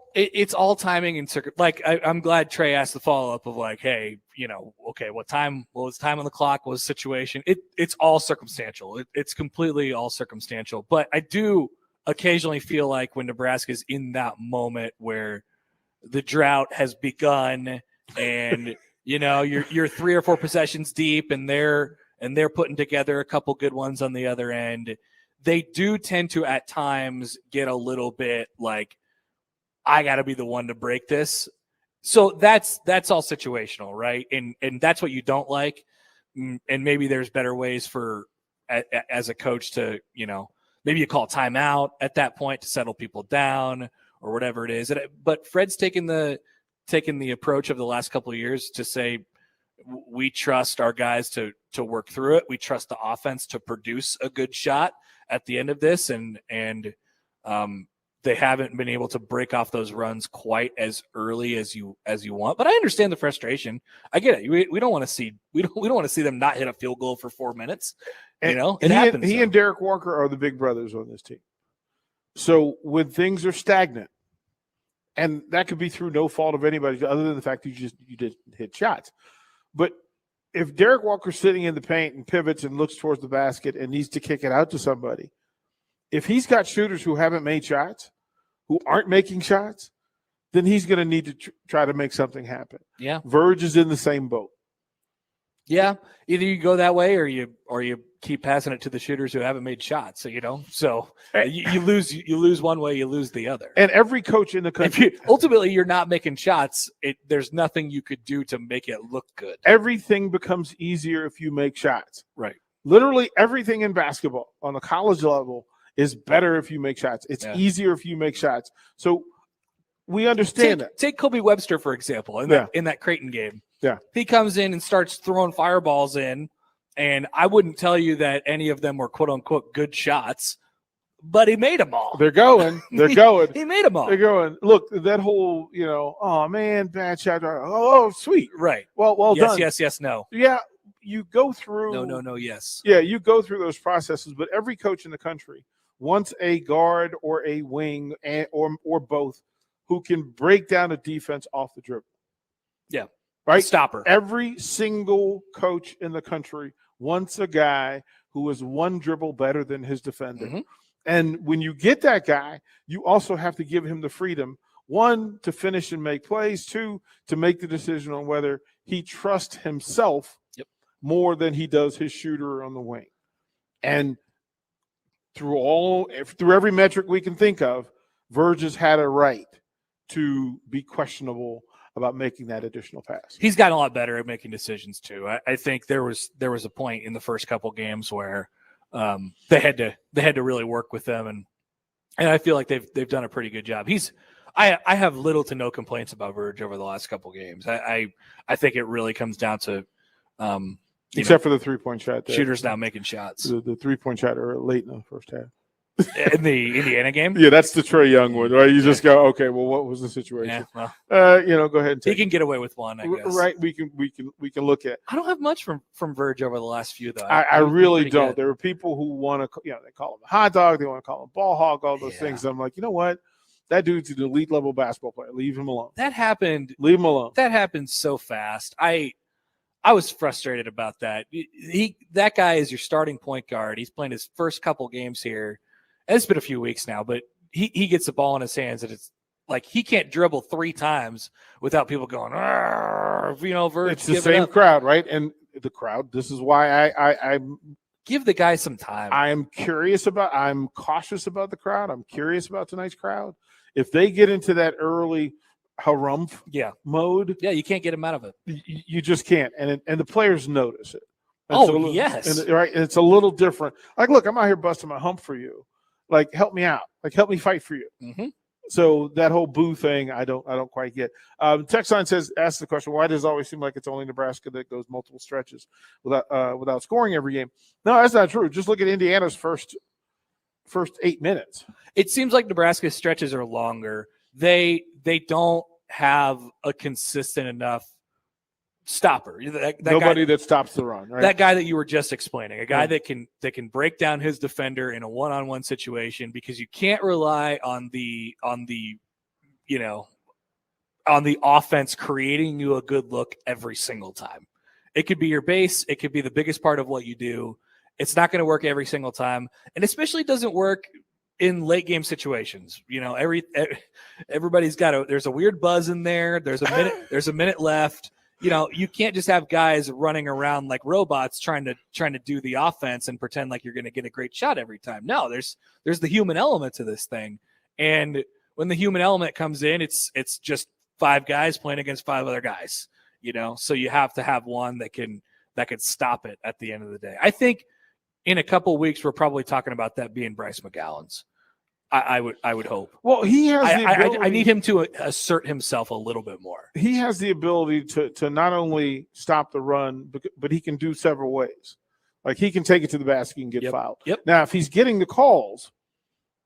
timing and circuit. Like, I'm glad Trae asked the follow up of like, hey, you know, okay, what was time on the clock? What was the situation? It's all circumstantial. It's completely all circumstantial. But I do occasionally feel like when Nebraska's in that moment where the drought has begun and you know you're 3 or 4 possessions deep and they're putting together a couple good ones on the other end, they do tend to at times get a little bit like, I got to be the one to break this. So that's all situational, right? And that's what you don't like. And maybe there's better ways for as a coach to, you know, maybe you call timeout at that point to settle people down or whatever it is. But Fred's taken the approach of the last couple of years to say we trust our guys to work through it. We trust the offense to produce a good shot at the end of this, and they haven't been able to break off those runs quite as early as you want. But I understand the frustration. I get it. We don't want to see them not hit a field goal for 4 minutes. You know, it happens. He and Derek Walker are the big brothers on this team. So when things are stagnant, and that could be through no fault of anybody other than the fact that you didn't hit shots. But if Derek Walker's sitting in the paint and pivots and looks towards the basket and needs to kick it out to somebody, if he's got shooters who haven't made shots, who aren't making shots, then he's going to need to try to make something happen. Yeah. Verge is in the same boat. Yeah. Either you go that way or you keep passing it to the shooters who haven't made shots. So, you know, you lose one way, you lose the other. And every coach in the country, ultimately you're not making shots. There's nothing you could do to make it look good. Everything becomes easier if you make shots. Right. Literally everything in basketball on the college level is better if you make shots. It's easier if you make shots. So we understand that. Take Kobe Webster, for example, in that Creighton game. Yeah. He comes in and starts throwing fireballs in, and I wouldn't tell you that any of them were quote-unquote good shots, but he made them all. They're going. They're going. He made them all. They're going. Look, that whole, you know, oh, man, bad shot. Oh, sweet. Right. Well yes, done. Yes, no. Yeah, you go through. No, yes. Yeah, you go through those processes, but every coach in the country wants a guard or a wing or both who can break down a defense off the dribble. Yeah. Right? Stopper. Every single coach in the country wants a guy who is one dribble better than his defender. Mm-hmm. And when you get that guy, you also have to give him the freedom, one, to finish and make plays, two, to make the decision on whether he trusts himself more than he does his shooter on the wing. And through every metric we can think of, Verge has had a right to be questionable about making that additional pass. He's gotten a lot better at making decisions too. I think there was a point in the first couple games where they had to really work with them, and I feel like they've done a pretty good job. I have little to no complaints about Verge over the last couple games. I think it really comes down to except for the 3-point shot. Shooters now making shots. The 3-point shot are late in the first half. In the Indiana game? Yeah, that's the Trae Young one, right? You just go, okay, well, what was the situation? Yeah, well, go ahead and take he can get away with one, I guess. Right, we can look at. I don't have much from Verge over the last few, though. I really don't. Good. There are people who want to, they call him a hot dog, they want to call him ball hog, all those things. I'm like, you know what? That dude's an elite level basketball player. Leave him alone. That happened. Leave him alone. That happened so fast. I was frustrated about that. That guy is your starting point guard. He's playing his first couple games here. And it's been a few weeks now, but he gets the ball in his hands, and it's like he can't dribble 3 times without people going, Verge. It's the same crowd, right? And the crowd. This is why I give the guy some time. I'm cautious about the crowd. I'm curious about tonight's crowd. If they get into that early harumph mode, you can't get them out of it. You just can't, and the players notice it. Yes, right. And it's a little different. Like, look, I'm out here busting my hump for you. Like, help me out. Like, help me fight for you. Mm-hmm. So that whole boo thing, I don't quite get. Text line asks the question, why does it always seem like it's only Nebraska that goes multiple stretches without scoring every game? No, that's not true. Just look at Indiana's first 8 minutes. It seems like Nebraska's stretches are longer. They don't have a consistent enough stopper. Nobody that stops the run, right? That guy that you were just explaining, a guy that can break down his defender in a one-on-one situation, because you can't rely on the offense creating you a good look every single time. It could be your base. It could be the biggest part of what you do. It's not going to work every single time, and especially doesn't work in late game situations. Everybody's got there's a weird buzz in there. There's a minute left. You can't just have guys running around like robots trying to do the offense and pretend like you're going to get a great shot every time. No, there's the human element to this thing. And when the human element comes in, it's just 5 guys playing against 5 other guys, so you have to have one that can stop it at the end of the day. I think in a couple of weeks, we're probably talking about that being Bryce McGowan's. I would hope. Well, he has the ability. I need him to assert himself a little bit more. He has the ability to not only stop the run, but he can do several ways. Like, he can take it to the basket and get fouled. Yep. Now, if he's getting the calls,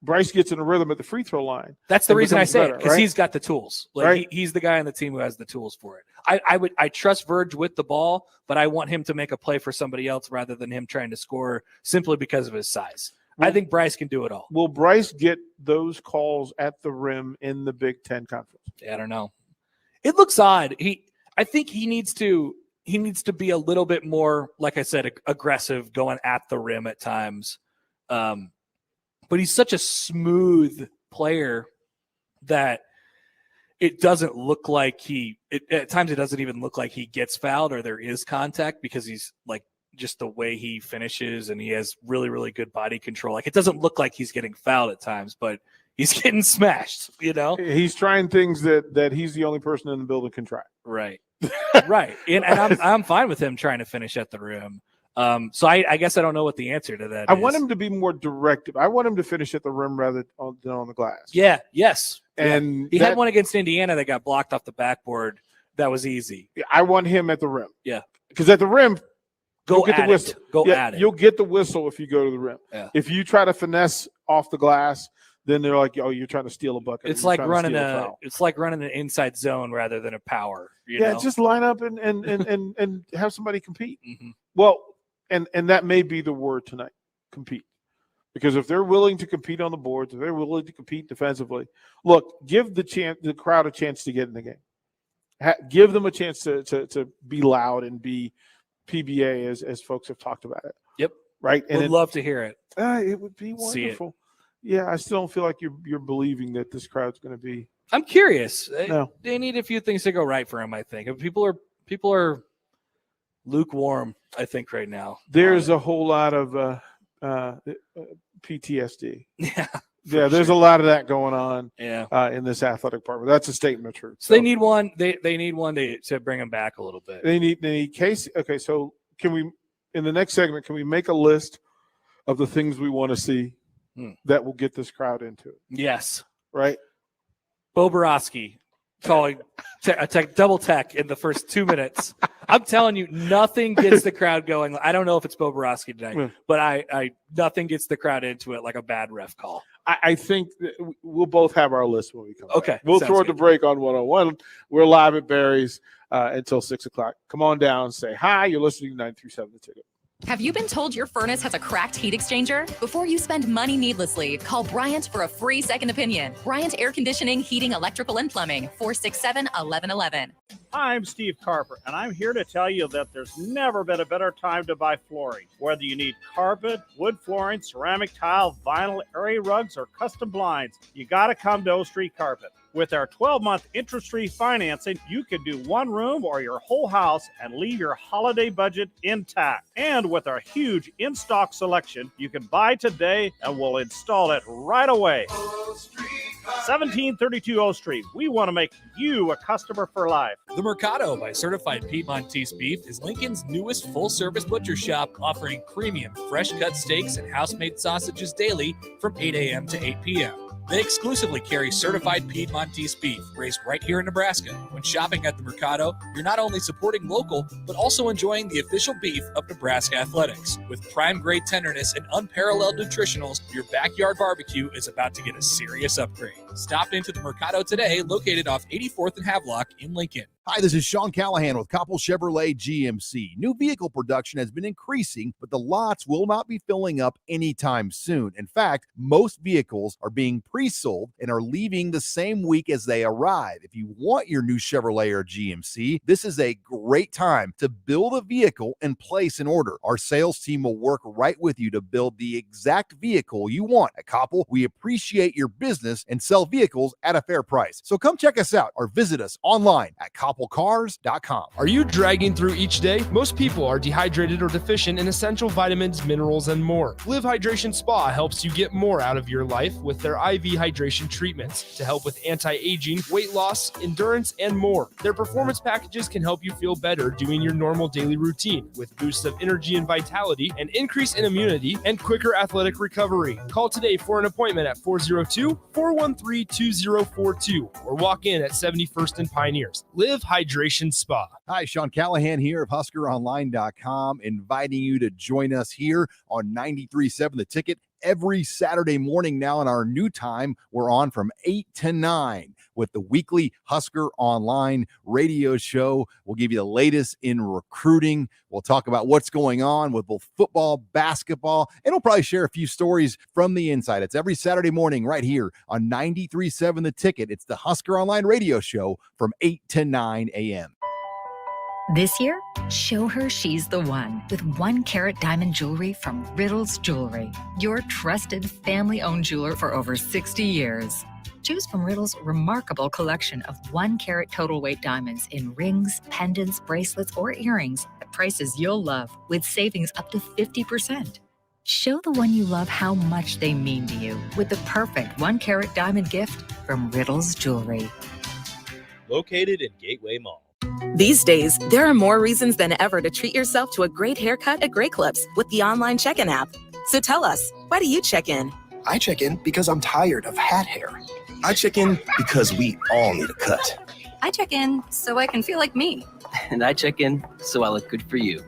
Bryce gets in a rhythm at the free throw line. That's the reason I say it, because right? he's got the tools. He's the guy on the team who has the tools for it. I trust Verge with the ball, but I want him to make a play for somebody else rather than him trying to score simply because of his size. I think Bryce can do it all. Will Bryce get those calls at the rim in the Big Ten Conference? Yeah, I don't know. It looks odd. I think he needs to be a little bit more, like I said, aggressive, going at the rim at times. But he's such a smooth player that it doesn't look like at times it doesn't even look like he gets fouled or there is contact, because he's like, just the way he finishes, and he has really, really good body control. Like, it doesn't look like he's getting fouled at times, but he's getting smashed, He's trying things that he's the only person in the building can try. Right. Right. And I'm fine with him trying to finish at the rim. So I guess I don't know what the answer to that is. I want him to be more directive. I want him to finish at the rim rather than on the glass. Yeah. Yes. And he had one against Indiana that got blocked off the backboard. That was easy. I want him at the rim. Yeah. Because at the rim, Go get the at whistle. it. Go at it. You'll get the whistle if you go to the rim. Yeah. If you try to finesse off the glass, then they're like, "Oh, you're trying to steal a bucket." It's like running an inside zone rather than a power. You know? Just line up and have somebody compete. Mm-hmm. Well, and that may be the word tonight, compete, Because if they're willing to compete on the boards, if they're willing to compete defensively, look, give the crowd a chance to get in the game. Give them a chance to be loud and be PBA as folks have talked about it. Yep. Right. And Would love to hear it. It would be wonderful. Yeah, I still don't feel like you're believing that this crowd's going to be. I'm curious. No. They need a few things to go right for him, I think. People are lukewarm, I think, right now. There's a whole lot of PTSD. Yeah. Yeah, there's a lot of that going on. Yeah. In this athletic department. That's a statement of truth. So they need one. They need one to bring him back a little bit. They need Casey. Okay, so can we in the next segment can we make a list of the things we want to see that will get this crowd into it? Yes. Right. Bo Borowski calling double tech in the first 2 minutes. I'm telling you, nothing gets the crowd going. I don't know if it's Bo Borowski tonight, but I nothing gets the crowd into it like a bad ref call. I think that we'll both have our list when we come back. Okay. We'll throw it to break on 101. We're live at Barry's until 6 o'clock. Come on down, say hi. You're listening to 937 The Ticket. Have you been told your furnace has a cracked heat exchanger? Before you spend money needlessly, call Bryant for a free second opinion. Bryant Air Conditioning, Heating, Electrical, and Plumbing, 467-1111. I'm Steve Carper, and I'm here to tell you that there's never been a better time to buy flooring. Whether you need carpet, wood flooring, ceramic tile, vinyl, area rugs, or custom blinds, you got to come to O Street Carpet. With our 12-month interest-free financing, you can do one room or your whole house and leave your holiday budget intact. And with our huge in-stock selection, you can buy today and we'll install it right away. 1732 O Street. We want to make you a customer for life. The Mercado by Certified Piedmontese Beef is Lincoln's newest full-service butcher shop, offering premium fresh-cut steaks and house-made sausages daily from 8 a.m. to 8 p.m. They exclusively carry certified Piedmontese beef raised right here in Nebraska. When shopping at the Mercado, you're not only supporting local, but also enjoying the official beef of Nebraska Athletics. With prime-grade tenderness and unparalleled nutritionals, your backyard barbecue is about to get a serious upgrade. Stop into the Mercado today, located off 84th and Havelock in Lincoln. Hi, this is Sean Callahan with Koppel Chevrolet GMC. New vehicle production has been increasing, but the lots will not be filling up anytime soon. In fact, most vehicles are being pre-sold and are leaving the same week as they arrive. If you want your new Chevrolet or GMC, this is a great time to build a vehicle and place an order. Our sales team will work right with you to build the exact vehicle you want. At Koppel, we appreciate your business and sell vehicles at a fair price. So come check us out or visit us online at koppelcars.com. Are you dragging through each day? Most people are dehydrated or deficient in essential vitamins, minerals, and more. Live Hydration Spa helps you get more out of your life with their IV hydration treatments to help with anti-aging, weight loss, endurance, and more. Their performance packages can help you feel better doing your normal daily routine with boosts of energy and vitality, an increase in immunity, and quicker athletic recovery. Call today for an appointment at 402-413-2042 or walk in at 71st and Pioneers. Live Hydration Spa. Hi, Sean Callahan here of HuskerOnline.com, inviting you to join us here on 93.7 The Ticket every Saturday morning now in our new time. We're on from 8 to 9 with the weekly Husker Online radio show. We'll give you the latest in recruiting. We'll talk about what's going on with both football, basketball, and we'll probably share a few stories from the inside. It's every Saturday morning right here on 93.7 The Ticket. It's the Husker Online radio show from 8 to 9 a.m. This year, show her she's the one with 1 carat diamond jewelry from Riddles Jewelry, your trusted family-owned jeweler for over 60 years. Choose from Riddle's remarkable collection of 1 carat total weight diamonds in rings, pendants, bracelets, or earrings at prices you'll love with savings up to 50%. Show the one you love how much they mean to you with the perfect 1 carat diamond gift from Riddles Jewelry. Located in Gateway Mall. These days, there are more reasons than ever to treat yourself to a great haircut at Great Clips with the online check-in app. So tell us, why do you check in? I check in because I'm tired of hat hair. I check in because we all need a cut. I check in so I can feel like me. And I check in so I look good for you.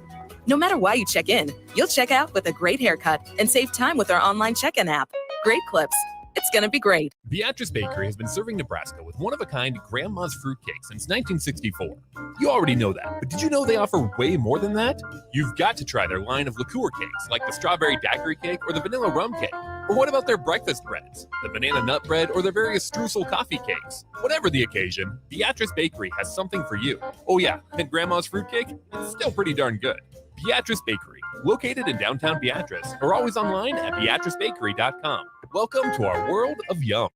No matter why you check in, you'll check out with a great haircut and save time with our online check-in app. Great Clips. It's going to be great. Beatrice Bakery has been serving Nebraska with one-of-a-kind Grandma's fruitcake since 1964. You already know that, but did you know they offer way more than that? You've got to try their line of liqueur cakes, like the strawberry daiquiri cake or the vanilla rum cake. Or what about their breakfast breads, the banana nut bread, or their various streusel coffee cakes? Whatever the occasion, Beatrice Bakery has something for you. Oh yeah, and Grandma's fruitcake? It's still pretty darn good. Beatrice Bakery, located in downtown Beatrice, or always online at beatricebakery.com. Welcome to our world of yum.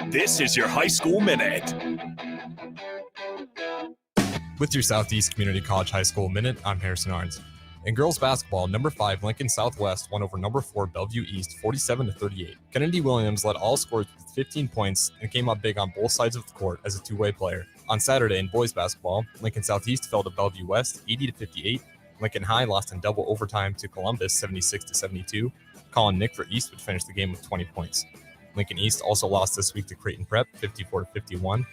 This is your High School Minute. With your Southeast Community College High School Minute, I'm Harrison Arns. In girls basketball, number 5 Lincoln Southwest won over number 4 Bellevue East 47-38. Kennedy Williams led all scores with 15 points and came up big on both sides of the court as a two-way player. On Saturday in boys basketball, Lincoln Southeast fell to Bellevue West 80-58. Lincoln High lost in double overtime to Columbus 76-72. Colin Nickford East would finish the game with 20 points. Lincoln East also lost this week to Creighton Prep 54-51.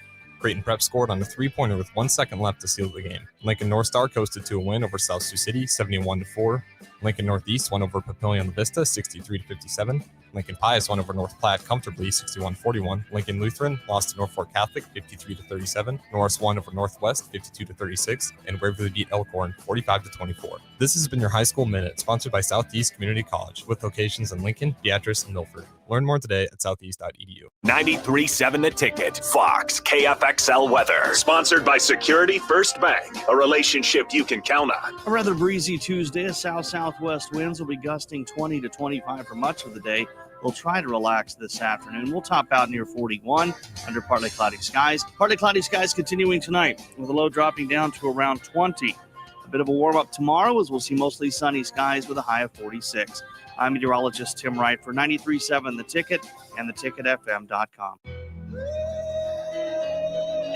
Creighton Prep scored on a three-pointer with 1 second left to seal the game. Lincoln North Star coasted to a win over South Sioux City 71-4. Lincoln Northeast won over Papillion La Vista 63-57. Lincoln Pius won over North Platte comfortably 61-41. Lincoln Lutheran lost to Norfolk Catholic 53-37. Norris won over Northwest 52-36. And Waverly beat Elkhorn 45-24. This has been your High School Minute, sponsored by Southeast Community College, with locations in Lincoln, Beatrice, and Milford. Learn more today at southeast.edu. 93.7 The Ticket, Fox, KFXL weather. Sponsored by Security First Bank, a relationship you can count on. A rather breezy Tuesday. South-southwest winds will be gusting 20 to 25 for much of the day. We'll try to relax this afternoon. We'll top out near 41 under partly cloudy skies. Partly cloudy skies continuing tonight with a low dropping down to around 20. A bit of a warm up tomorrow as we'll see mostly sunny skies with a high of 46. I'm meteorologist Tim Wright for 93.7 The Ticket and theticketfm.com.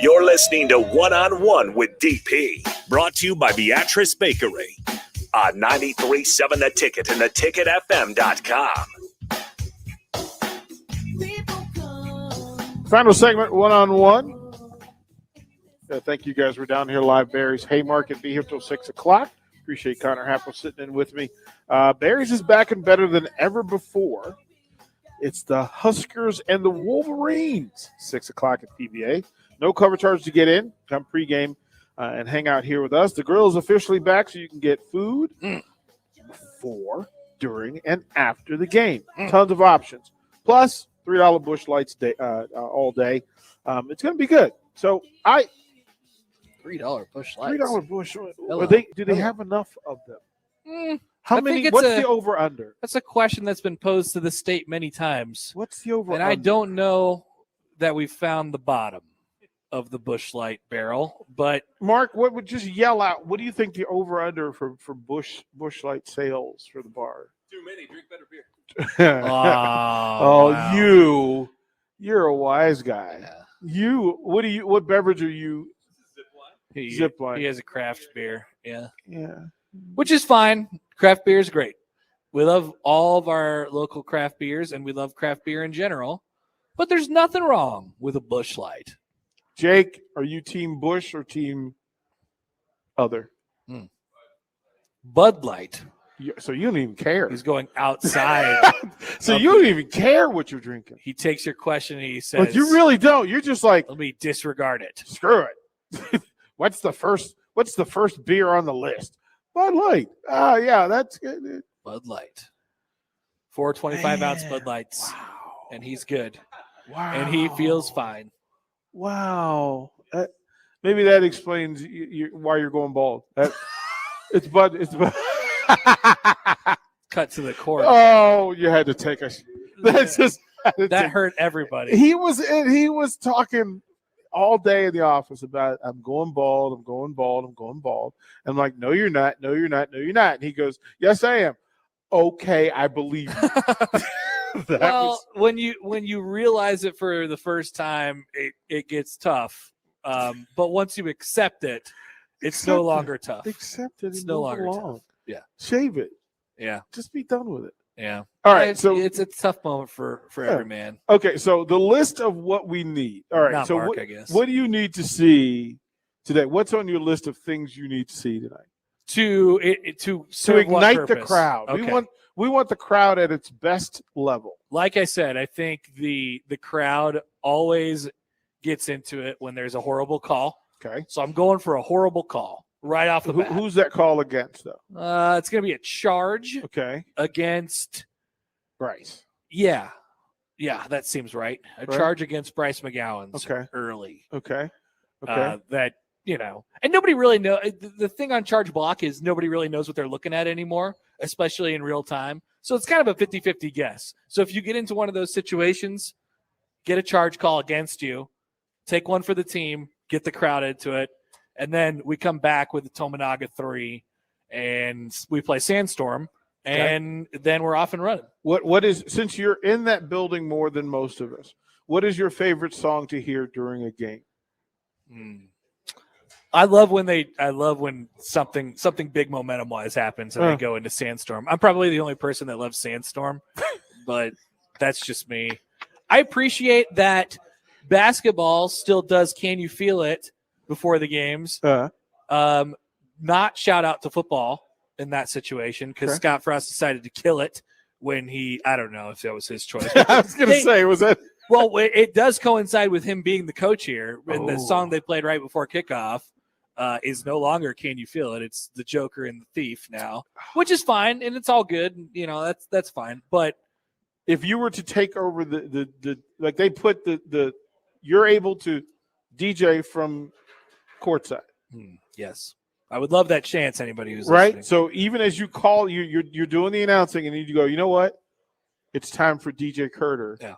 You're listening to One-on-One with DP, brought to you by Beatrice Bakery on 93.7 The Ticket and theticketfm.com. Final segment, one-on-one. Thank you guys. We're down here live, Barry's Haymarket. Be here till 6 o'clock. Appreciate Connor Happel sitting in with me. Barry's is back and better than ever before. It's the Huskers and the Wolverines, 6 o'clock at PBA. No cover charge to get in. Come pregame and hang out here with us. The grill is officially back, so you can get food before, during, and after the game. Tons of options. Plus, $3 Busch Lights day, all day. It's going to be good. So $3 Busch Lights. $3 Busch. Hello. Do they have enough of them? How I many? think it's What's the over under? That's a question that's been posed to the state many times. What's the over? And I don't know that we've found the bottom of the Busch Light barrel, but Mark, what would just yell out? What do you think the over under for Busch Light sales for the bar? Too many. Drink better beer. Wow. You're a wise guy. Yeah. What beverage are you? Zipline. He has a craft beer. Yeah. Yeah. Which is fine. Craft beer is great. We love all of our local craft beers, and we love craft beer in general. But there's nothing wrong with a Busch Light. Jake, are you team Busch or team other? Bud Light. So you don't even care. He's going outside. So you don't even care what you're drinking. He takes your question and he says, But you really don't. You're just like, let me disregard it. Screw it. What's the first beer on the list? Bud Light. Yeah, that's good. Bud Light. 4 25-ounce Bud Lights. Wow. And he's good. Wow. And he feels fine. Wow. Maybe that explains why you're going bald. It's Bud. Cut to the core. Oh, you had to take us. That hurt everybody. He was talking all day in the office about I'm going bald. And I'm like, no, you're not. No, you're not. No, you're not. And he goes, yes, I am. Okay, I believe you. When you realize it for the first time, it gets tough. But once you accept it, it's no longer tough. Accept it. It's no longer tough. Yeah. Shave it. Yeah. Just be done with it. Yeah. All right. It's a tough moment for every man. Okay. So the list of what we need. All right. Not so Mark, what, I guess. What do you need to see today? What's on your list of things you need to see tonight? To ignite the crowd. Okay. We want the crowd at its best level. Like I said, I think the crowd always gets into it when there's a horrible call. Okay. So I'm going for a horrible call right off the bat. Who's that call against, though? It's going to be a charge. Okay. Against Bryce. Yeah. Yeah, that seems right. A Right. charge against Bryce McGowan's Okay. early. Okay. Okay. That, and nobody really know. The thing on charge block is nobody really knows what they're looking at anymore, especially in real time. So it's kind of a 50-50 guess. So if you get into one of those situations, get a charge call against you, take one for the team, get the crowd into it, and then we come back with the Tominaga 3, and we play Sandstorm, and then we're off and running. What is, since you're in that building more than most of us, what is your favorite song to hear during a game? I love when something big momentum wise happens and they go into Sandstorm. I'm probably the only person that loves Sandstorm, but that's just me. I appreciate that basketball still does Can You Feel It before the games. Not shout out to football in that situation because Okay. Scott Frost decided to kill it when I don't know if that was his choice. I was going to say, was that? Well, it does coincide with him being the coach here. And the Oh. song they played right before kickoff is no longer Can You Feel It? It's The Joker and the Thief now, which is fine. And it's all good. That's fine. But if you were to take over the like they put the you're able to DJ from courtside. Yes. I would love that chance, anybody who's Right? listening. So even as you call, you're doing the announcing and you go, you know what? It's time for DJ Curter. Yeah.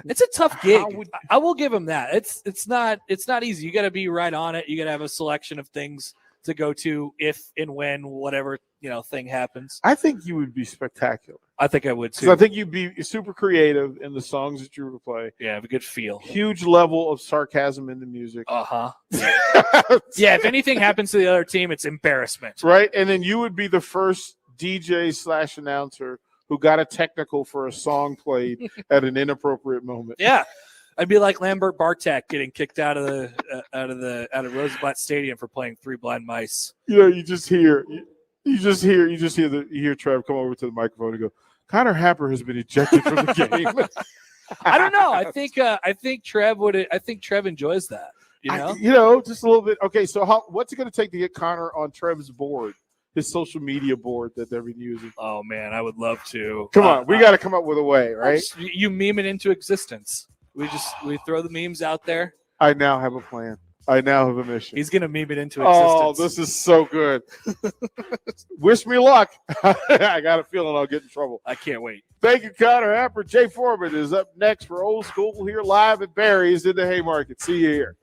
It's a tough gig. I will give him that. It's not easy. You got to be right on it. You got to have a selection of things to go to if and when whatever thing happens. I think you would be spectacular. I think I would too. Because I think you'd be super creative in the songs that you would play. Yeah, have a good feel. Huge level of sarcasm in the music. Yeah, if anything happens to the other team, it's embarrassment. Right? And then you would be the first DJ/announcer who got a technical for a song played at an inappropriate moment. Yeah. I'd be like Lambert Bartek getting kicked out of Rosenblatt Stadium for playing Three Blind Mice. You just hear Trev come over to the microphone and go, Connor Happer has been ejected from the game. I don't know. I think Trev enjoys that. Just a little bit. Okay, so what's it going to take to get Connor on Trev's board, his social media board that they've been using? Oh man, I would love to. Come on, we got to come up with a way, right? You meme it into existence. We throw the memes out there. I now have a plan. I now have a mission. He's gonna meme it into Oh, existence. this is so good. Wish me luck. I got a feeling I'll get in trouble. I can't wait. Thank you, Connor Happer. Jay Foreman is up next for Old School here live at Barry's in the Haymarket. See you here.